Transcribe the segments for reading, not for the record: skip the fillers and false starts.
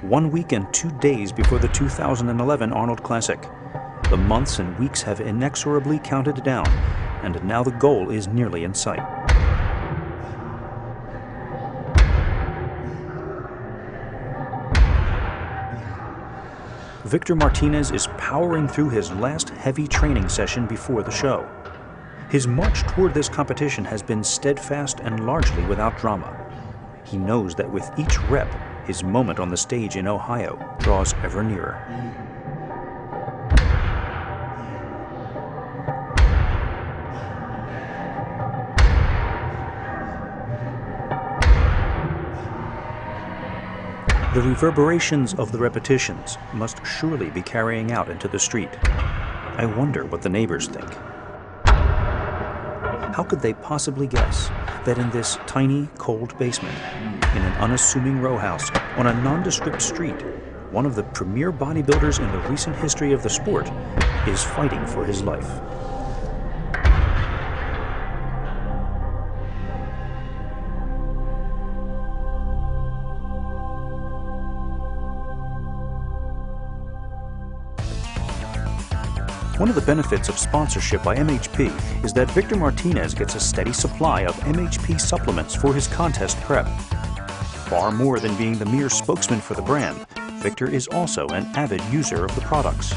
1 week and 2 days before the 2011 Arnold Classic. The months and weeks have inexorably counted down, and now the goal is nearly in sight. Victor Martinez is powering through his last heavy training session before the show. His march toward this competition has been steadfast and largely without drama. He knows that with each rep, his moment on the stage in Ohio draws ever nearer. The reverberations of the repetitions must surely be carrying out into the street. I wonder what the neighbors think. How could they possibly guess that in this tiny, cold basement, in an unassuming row house, on a nondescript street, one of the premier bodybuilders in the recent history of the sport is fighting for his life? One of the benefits of sponsorship by MHP is that Victor Martinez gets a steady supply of MHP supplements for his contest prep. Far more than being the mere spokesman for the brand, Victor is also an avid user of the products.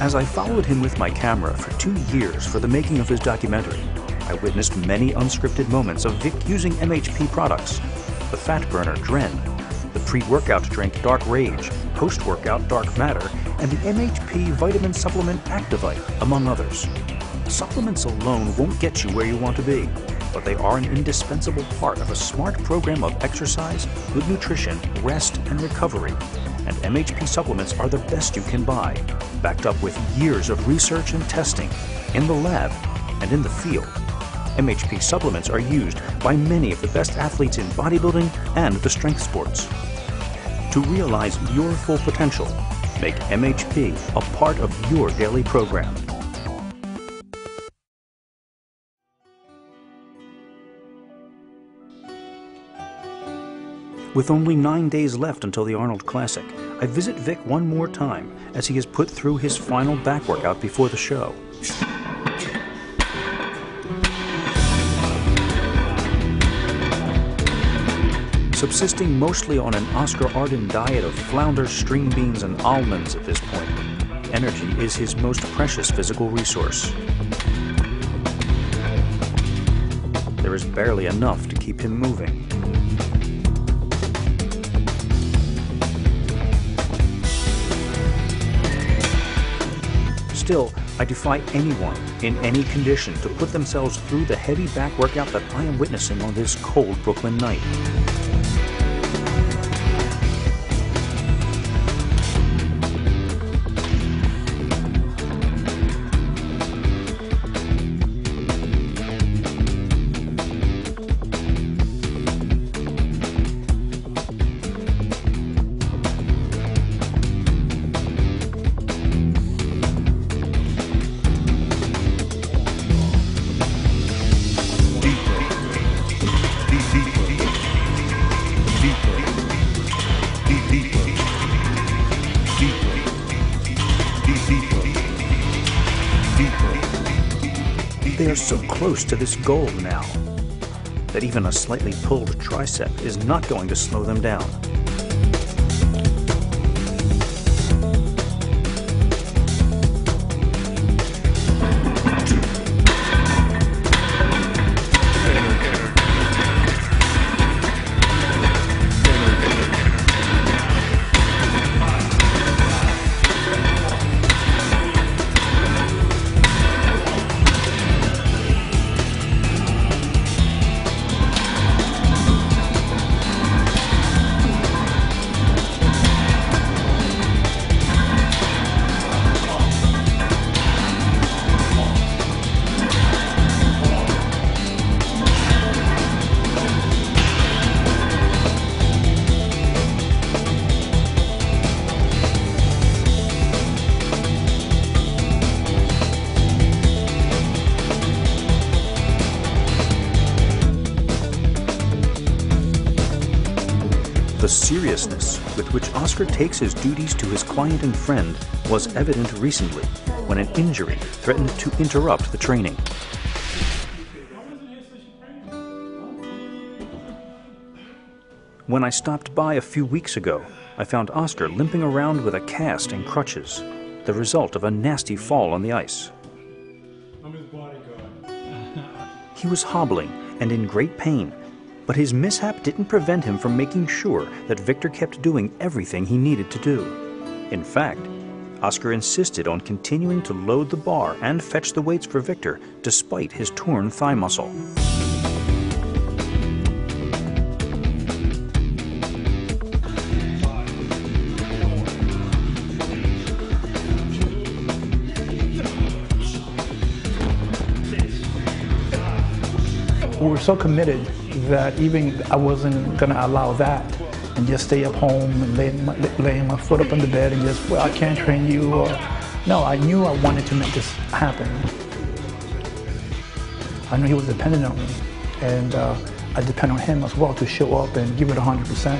As I followed him with my camera for 2 years for the making of his documentary, I witnessed many unscripted moments of Vic using MHP products: the fat burner Dren, the pre-workout drink Dark Rage, post-workout Dark Matter, and the MHP vitamin supplement Activite, among others. Supplements alone won't get you where you want to be, but they are an indispensable part of a smart program of exercise, good nutrition, rest, and recovery. And MHP supplements are the best you can buy, backed up with years of research and testing, in the lab and in the field. MHP supplements are used by many of the best athletes in bodybuilding and the strength sports. To realize your full potential, make MHP a part of your daily program. With only 9 days left until the Arnold Classic, I visit Vic one more time as he has put through his final back workout before the show. Subsisting mostly on an Oscar Arden diet of flounder, string beans, and almonds at this point, energy is his most precious physical resource. There is barely enough to keep him moving. Still, I defy anyone in any condition to put themselves through the heavy back workout that I am witnessing on this cold Brooklyn night. They are so close to this goal now that even a slightly pulled tricep is not going to slow them down. seriousness with which Oscar takes his duties to his client and friend was evident recently when an injury threatened to interrupt the training. When I stopped by a few weeks ago, I found Oscar limping around with a cast and crutches, the result of a nasty fall on the ice. I'm his bodyguard. He was hobbling and in great pain, but his mishap didn't prevent him from making sure that Victor kept doing everything he needed to do. In fact, Oscar insisted on continuing to load the bar and fetch the weights for Victor despite his torn thigh muscle. We were so committed that even I wasn't going to allow that and just stay up home and laying my foot up on the bed and just, well, I can't train you. Or, no, I knew I wanted to make this happen. I knew he was dependent on me, and I depend on him as well to show up and give it 100%.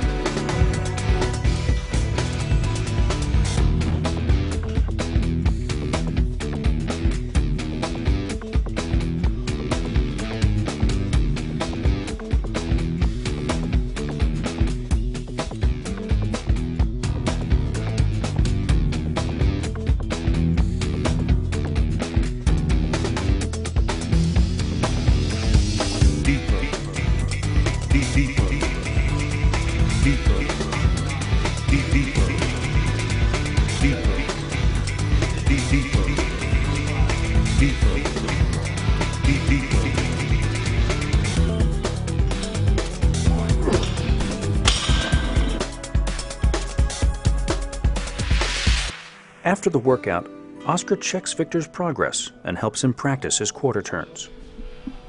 After the workout, Oscar checks Victor's progress and helps him practice his quarter turns.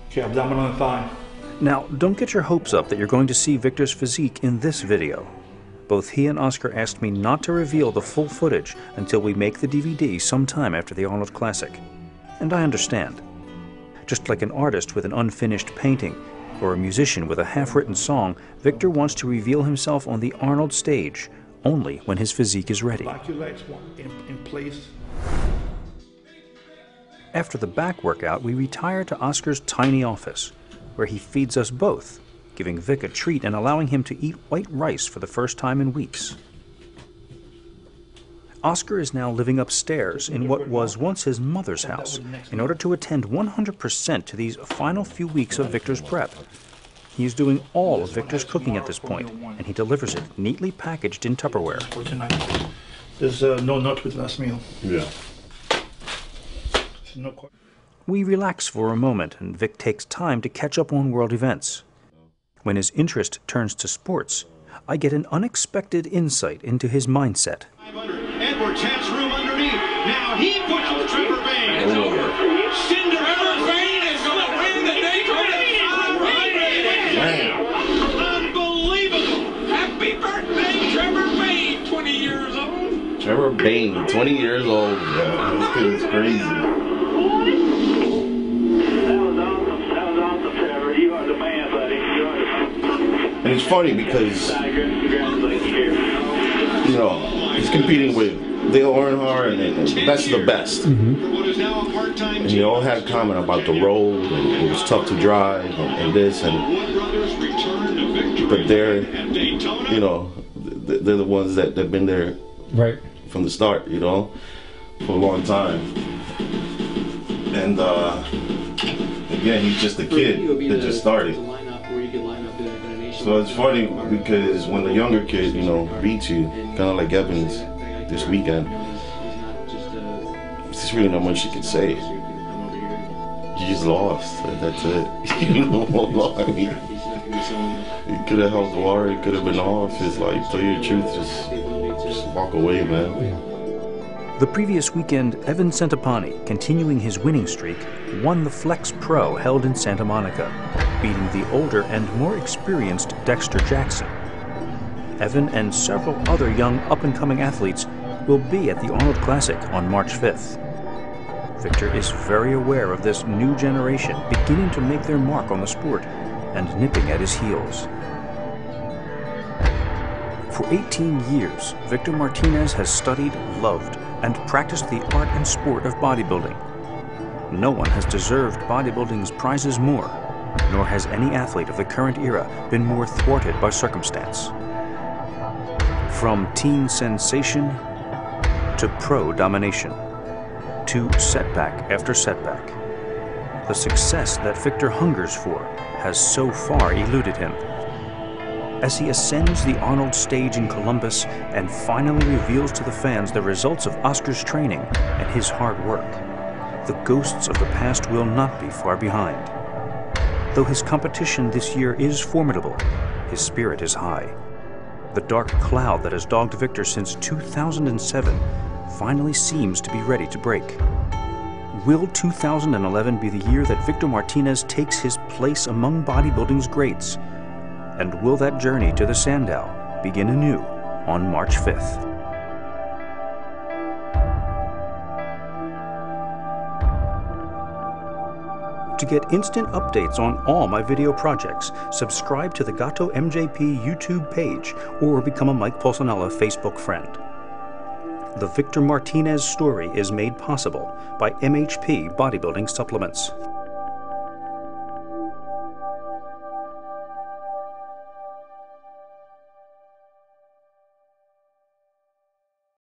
Okay, abdominal and thigh. Now, don't get your hopes up that you're going to see Victor's physique in this video. Both he and Oscar asked me not to reveal the full footage until we make the DVD sometime after the Arnold Classic. And I understand. Just like an artist with an unfinished painting, or a musician with a half-written song, Victor wants to reveal himself on the Arnold stage only when his physique is ready. Lock your legs in place. After the back workout, we retire to Oscar's tiny office, where he feeds us both, giving Vic a treat and allowing him to eat white rice for the first time in weeks. Oscar is now living upstairs in what was once his mother's house in order to attend 100% to these final few weeks of Victor's prep. He is doing all of Victor's cooking at this point, and he delivers it neatly packaged in Tupperware. There's no nut with last meal. Yeah. We relax for a moment, and Vic takes time to catch up on world events. When his interest turns to sports, I get an unexpected insight into his mindset. Edwards has room underneath. Now he pushes Trevor Bayne. It's over. Cinderella Bayne is going to win the Daytona 500. Unbelievable. Happy birthday, Trevor Bayne, 20 years old. Trevor Bayne, 20 years old. Yeah, this kid is crazy. That was awesome, Trevor. You are the man, buddy. You are the man. And it's funny because, you know, he's competing with Dale Earnhardt and that's the best. And they all had comment about the road and it was tough to drive and this but they're, you know, they're the ones that have been there Right. from the start, you know, for a long time. And again, he's just a kid that just started. So it's funny because when the younger kid, you know, beats you, kind of like Evans this weekend, there's really not much you can say. You just lost. That's it. You know, I mean, it could have held the water. It could have been off. It's like, tell you the truth, just walk away, man. The previous weekend, Evan Centopani, continuing his winning streak, won the Flex Pro held in Santa Monica, beating the older and more experienced Dexter Jackson. Evan and several other young up-and-coming athletes will be at the Arnold Classic on March 5th. Victor is very aware of this new generation beginning to make their mark on the sport and nipping at his heels. For 18 years, Victor Martinez has studied, loved, and practiced the art and sport of bodybuilding. No one has deserved bodybuilding's prizes more, nor has any athlete of the current era been more thwarted by circumstance. From teen sensation to pro domination, to setback after setback, the success that Victor hungers for has so far eluded him. As he ascends the Arnold stage in Columbus and finally reveals to the fans the results of Oscar's training and his hard work, the ghosts of the past will not be far behind. Though his competition this year is formidable, his spirit is high. The dark cloud that has dogged Victor since 2007 finally seems to be ready to break. Will 2011 be the year that Victor Martinez takes his place among bodybuilding's greats? And will that journey to the Sandow begin anew on March 5th? To get instant updates on all my video projects, subscribe to the Gato MJP YouTube page or become a Mike Pulcinella Facebook friend. The Victor Martinez story is made possible by MHP Bodybuilding Supplements.